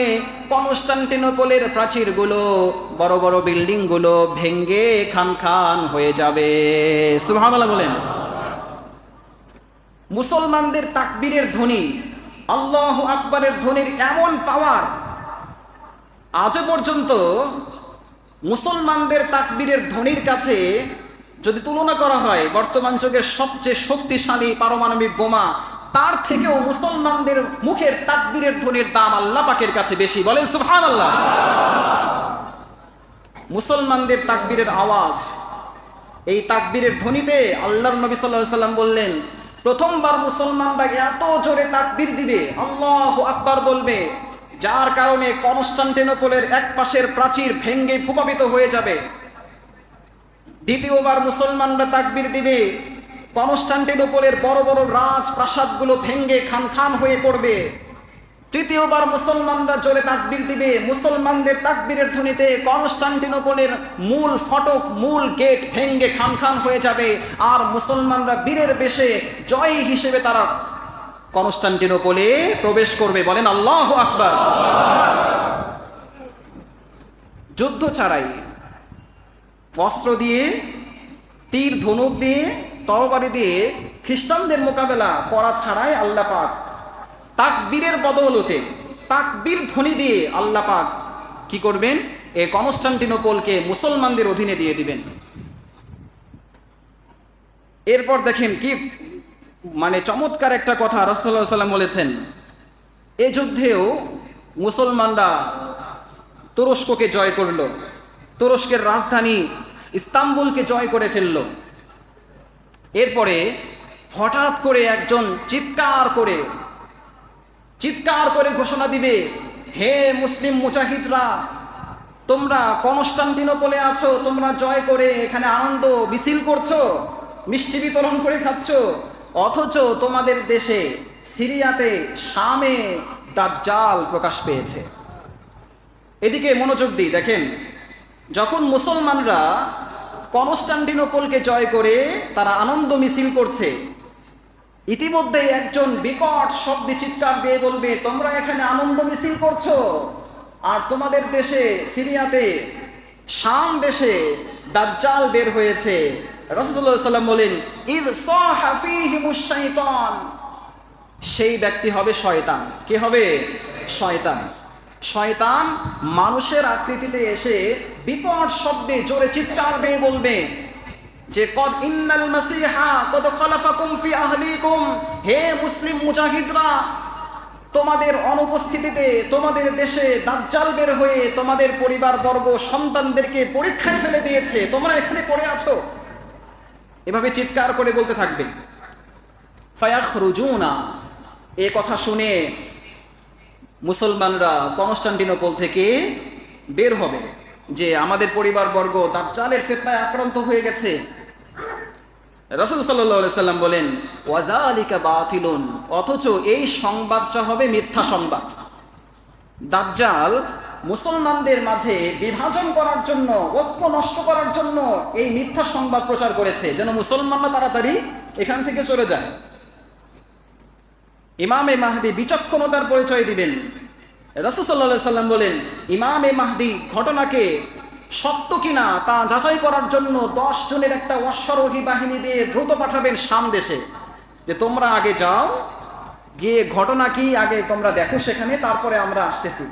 কনস্টান্টিনোপলের প্রাচীরগুলো, বড় বড় বিল্ডিংগুলো ভেঙ্গে খান খান হয়ে যাবে। সুবহানাল্লাহ বলেন। মুসলমানদের তাকবীরের ধ্বনি, আল্লাহু আকবারের ধ্বনির এমন পাওয়ার, আজও পর্যন্ত মুসলমানদের তাকবীরের ধ্বনির কাছে যদি তুলনা করা হয় বর্তমান যুগের সবচেয়ে শক্তিশালী পারমাণবিক বোমা, তার থেকেও মুসলমানদের মুখের তাকবীরের ধ্বনির দাম আল্লাহ পাকের কাছে বেশি। বলেন সুবহানাল্লাহ। মুসলমানদের তাকবীরের আওয়াজ, এই তাকবীরের ধ্বনিতে আল্লাহর নবী সাল্লাল্লাহু আলাইহি সাল্লাম বললেন, প্রথমবার মুসলমানরা এত জোরে তাকবীর দিবে, আল্লাহু আকবার বলবে, যার কারণে কনস্টান্টিনোপলের এক পাশের প্রাচীর ভেঙ্গে ভূপাতিত হয়ে যাবে। দ্বিতীয়বার মুসলমানরা তাকবীর দিবে, কনস্টান্টিনোপলের বড় বড় রাজপ্রাসাদগুলো ভেঙ্গে খান খান হয়ে পড়বে। তৃতীয়বার মুসলমানরা জোরে তাকবীর দিবে, মুসলমানদের তাকবীরের ধ্বনিতে কনস্টান্টিনোপলের মূল ফটক, মূল গেট ভেঙ্গে খান খান হয়ে যাবে। আর মুসলমানরা বীরের বেশে জয় হিসেবে তারা কনস্টান্টিনোপলে প্রবেশ করবে। বলেন আল্লাহু আকবার। যুদ্ধ ছাড়াই, অস্ত্র দিয়ে, তীর ধনুক দিয়ে, তরবারি দিয়ে খ্রিস্টানদের মোকাবেলা করা ছাড়াই আল্লাহ পাক তাকবীরের বদৌলতে, তাকবীর ধ্বনি দিয়ে আল্লাহ পাক কি করবেন, এই কনস্টান্টিনোপলকে মুসলমানদের অধীনে দিয়ে দিবেন। এরপর দেখেন কি মানে চমৎকার একটা কথা রাসূলুল্লাহ সাল্লাল্লাহু আলাইহি ওয়াসাল্লাম বলেছেন, এই যুদ্ধেও মুসলমানরা তুরস্ককে জয় করল, তুরস্কের রাজধানী ইস্তাম্বুলকে জয় করে ফেলল। এরপরে হঠাৎ করে একজন চিৎকার করে ঘোষণা দিবে, হে মুসলিম মুজাহিদরা, তোমরা কনস্টান্টিনোপলে আছো, তোমরা জয় করে এখানে আনন্দ মিছিল করছো, মিষ্টি বিতরণ করে খাচ্ছ, অথচ তোমাদের দেশে সিরিয়াতে, শামে দাজ্জাল প্রকাশ পেয়েছে। এদিকে মনোযোগ দিই, দেখেন যখন মুসলমানরা কনস্টান্টিনোপলকে জয় করে তারা আনন্দ মিছিল করছে, ইতিমধ্যে একজন বিকট শব্দে চিৎকার দিয়ে বলবে, তোমরা এখানে আনন্দ মিছিল করছো আর তোমাদের দেশে সিরিয়াতে, শাম দেশে দাজ্জাল বের হয়েছে। রাসূলুল্লাহ সাল্লাল্লাহু আলাইহি ওয়াসাল্লাম বলেন, ইয সাহা ফীহিমুশ শাইতান। সেই ব্যক্তি হবে শয়তান। কে হবে? শয়তান। শয়তান মানুষের আকৃতিতে এসে বিকট শব্দে জোরে চিৎকার দিয়ে বলবে যে কদ ইন্নাল মাসিহা কদ খালাফাকুম ফি আহলিকুম। হে মুসলিম মুজাহিদরা, তোমাদের অনুপস্থিতিতে তোমাদের দেশে দাজ্জাল বের হয়ে তোমাদের পরিবারবর্গ, সন্তানদেরকে পরীক্ষায় ফেলে দিয়েছে, তোমরা এখানে পড়ে আছো। এভাবে চিৎকার করে বলতে থাকবে। ফায়াখরুজুনা। এ কথা শুনে মুসলমানরা কনস্টান্টিনোপল থেকে বের হবে যে আমাদের পরিবারবর্গ দাজ্জালের ফিতনায় আক্রান্ত হয়ে গেছে। রাসূল সাল্লাল্লাহু আলাইহি সাল্লাম বলেন, ওয়াযালিকা বাতিলুন। অথচ এই সংবাদটা হবে মিথ্যা সংবাদ। দাজ্জাল মুসলমানদের মাঝে বিভাজন করার জন্য, ঐক্য নষ্ট করার জন্য এই মিথ্যা সংবাদ প্রচার করেছে, যেন মুসলমানরা তাড়াতাড়ি এখান থেকে চলে যায়। ইমামে মাহদি বিচক্ষণতার পরিচয় দিবেন। রাসূল সাল্লাল্লাহু আলাইহি সাল্লাম বলেন, ইমামে মাহদি ঘটনাকে সত্য কিনা তা যাচাই করার জন্য 10 জনের একটা অশ্বারোহী বাহিনী দিয়ে দ্রুত পাঠাবেন শাম দেশে, যে তোমরা আগে যাও, গিয়ে ঘটনা কি আগে তোমরা দেখো সেখানে, তারপরে আমরা আসতেছি।